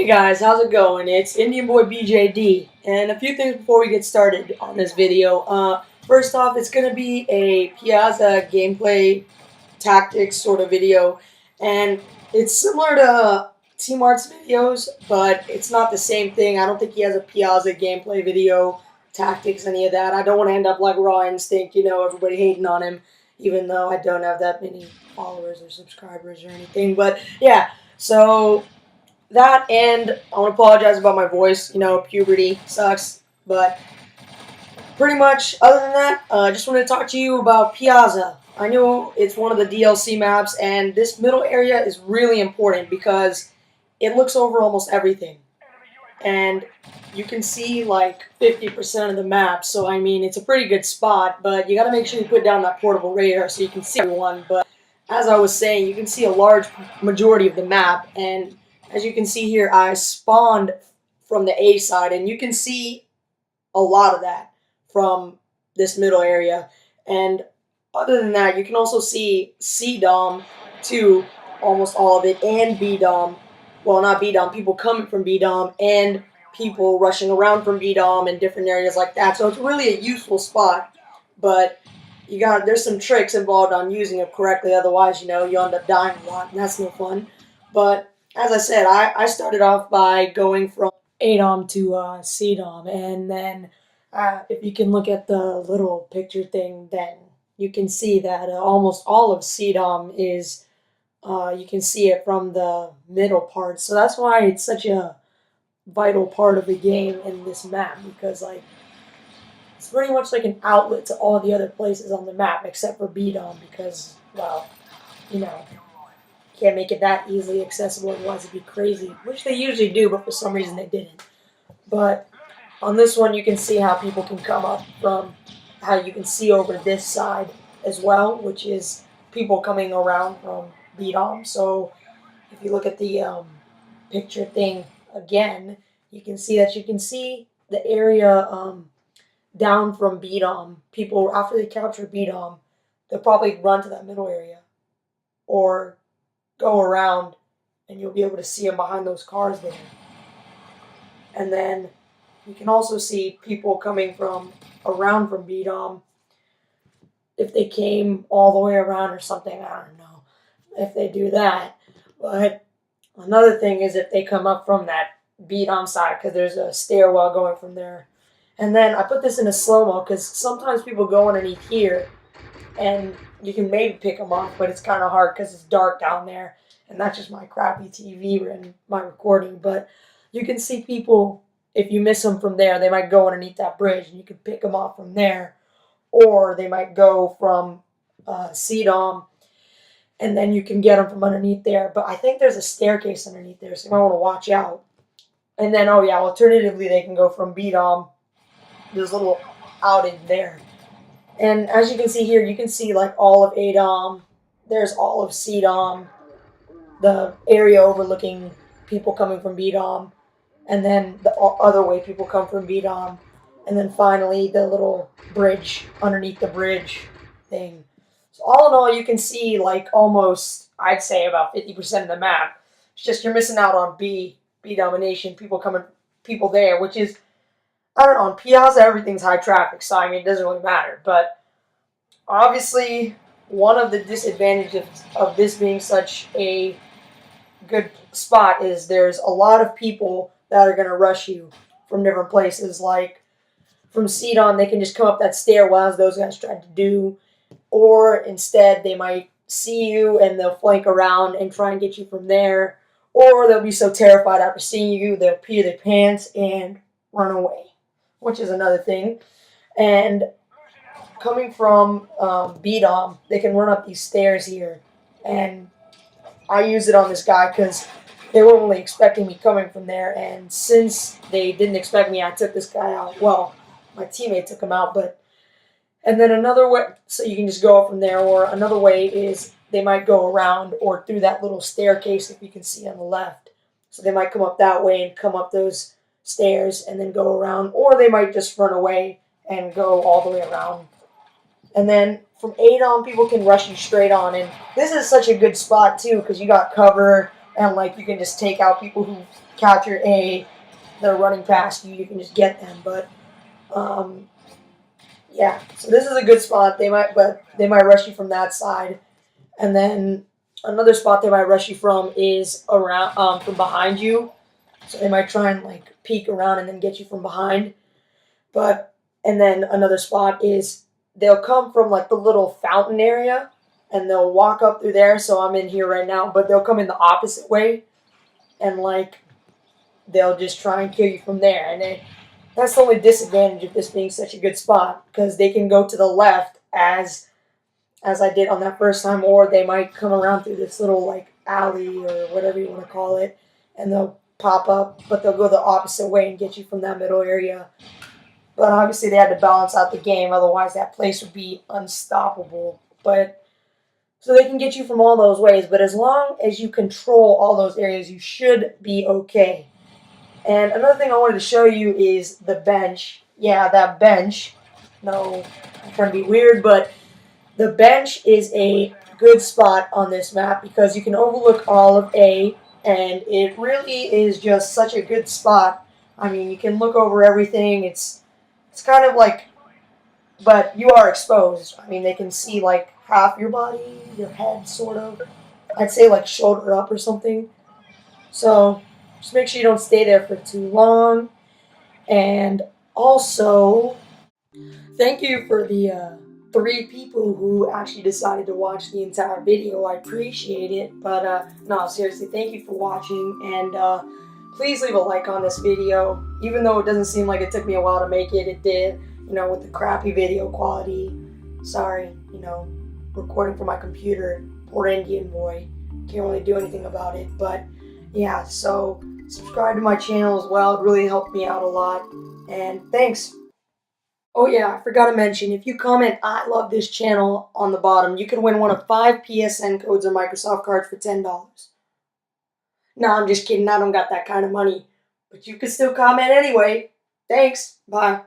Hey guys, how's it going? It's Indian Boy BJD, and a few things before we get started on this video. First off, it's going to be a Piazza gameplay tactics sort of video, and it's similar to Team Art's videos, but it's not the same thing. I don't think he has a Piazza gameplay video, tactics, any of that. I don't want to end up like Raw Instinct, everybody hating on him, even though I don't have that many followers or subscribers or anything. But yeah, so that, and I want to apologize about my voice. Puberty sucks, but pretty much other than that, I just want to talk to you about Piazza. I know it's one of the DLC maps, and this middle area is really important because it looks over almost everything. And you can see like 50% of the map, so I mean, it's a pretty good spot, but you got to make sure you put down that portable radar so you can see everyone. But as I was saying, you can see a large majority of the map, and as you can see here, I spawned from the A side, and you can see a lot of that from this middle area. And other than that, you can also see C Dom too, almost all of it, and B Dom. Well, not B Dom, people coming from B Dom, and people rushing around from B Dom and different areas like that. So it's really a useful spot, but there's some tricks involved on using it correctly. Otherwise, you end up dying a lot, and that's no fun. But as I said, I started off by going from A-Dom to C-Dom, and then if you can look at the little picture thing, then you can see that almost all of C-Dom is, you can see it from the middle part. So that's why it's such a vital part of the game in this map, because it's pretty much like an outlet to all the other places on the map except for B-Dom, because, well, can't make it that easily accessible, otherwise it'd be crazy, which they usually do, but for some reason they didn't. But on this one, you can see how people can come up from, how you can see over this side as well, which is people coming around from B-Dom. So if you look at the picture thing again, you can see the area down from B-Dom. People, after they capture B-Dom, they'll probably run to that middle area, or go around, and you'll be able to see them behind those cars there. And then you can also see people coming from around from B-Dom. If they came all the way around or something, I don't know if they do that. But another thing is if they come up from that B-Dom side, because there's a stairwell going from there. And then I put this in a slow-mo because sometimes people go underneath here, and you can maybe pick them off, but it's kind of hard because it's dark down there, and that's just my crappy TV and my recording. But you can see people, if you miss them from there, they might go underneath that bridge, and you can pick them off from there, or they might go from C-Dom, and then you can get them from underneath there. But I think there's a staircase underneath there, so you might want to watch out. And then, oh yeah, alternatively, they can go from B-Dom. There's a little outing there. And as you can see here, you can see like all of A-Dom. There's all of C-Dom, the area overlooking people coming from B-Dom, and then the other way people come from B-Dom, and then finally the little bridge underneath the bridge thing. So all in all, you can see like almost, I'd say about 50% of the map. It's just you're missing out on B domination, people there, which is, I don't know, on Piazza, everything's high traffic, so I mean, it doesn't really matter. But obviously, one of the disadvantages of this being such a good spot is there's a lot of people that are going to rush you from different places. Like, from C-Dom, they can just come up that stairwell, as those guys tried to do. Or instead, they might see you, and they'll flank around and try and get you from there. Or they'll be so terrified after seeing you, they'll pee their pants and run away, which is another thing. And coming from B-Dom, they can run up these stairs here. And I use it on this guy because they weren't really expecting me coming from there. And since they didn't expect me, I took this guy out. Well, my teammate took him out. And then another way, so you can just go up from there. Or another way is they might go around or through that little staircase, if you can see on the left. So they might come up that way and come up those stairs and then go around, or they might just run away and go all the way around. And then from A-Dom, people can rush you straight on, and this is such a good spot too because you got cover, and like you can just take out people who capture A. They're running past you. You can just get them, but yeah. So this is a good spot. But they might rush you from that side, and then another spot they might rush you from is around from behind you. So they might try and like peek around and then get you from behind. But and then another spot is they'll come from like the little fountain area and they'll walk up through there. So I'm in here right now, but they'll come in the opposite way and like they'll just try and kill you from there. And that's the only disadvantage of this being such a good spot because they can go to the left as I did on that first time, or they might come around through this little like alley or whatever you want to call it, and they'll pop up, but they'll go the opposite way and get you from that middle area. But obviously they had to balance out the game, otherwise that place would be unstoppable. But so they can get you from all those ways, but as long as you control all those areas, you should be okay. And another thing I wanted to show you is the bench. Yeah, that bench. No, I'm trying to be weird, but the bench is a good spot on this map because you can overlook all of A, and it really is just such a good spot. I mean, you can look over everything. It's kind of like, but you are exposed. I mean, they can see like half your body, your head, sort of. I'd say like shoulder up or something. So just make sure you don't stay there for too long. And also, thank you for the 3 people who actually decided to watch the entire video. I appreciate it. But no, seriously, thank you for watching. And please leave a like on this video. Even though it doesn't seem like it took me a while to make it, it did. You know, with the crappy video quality. Sorry, you know, recording from my computer. Poor Indian boy. Can't really do anything about it. But yeah, so subscribe to my channel as well. It really helped me out a lot. And thanks. Oh yeah, I forgot to mention, if you comment "I love this channel" on the bottom, you can win one of 5 PSN codes or Microsoft cards for $10. No, I'm just kidding. I don't got that kind of money. But you can still comment anyway. Thanks. Bye.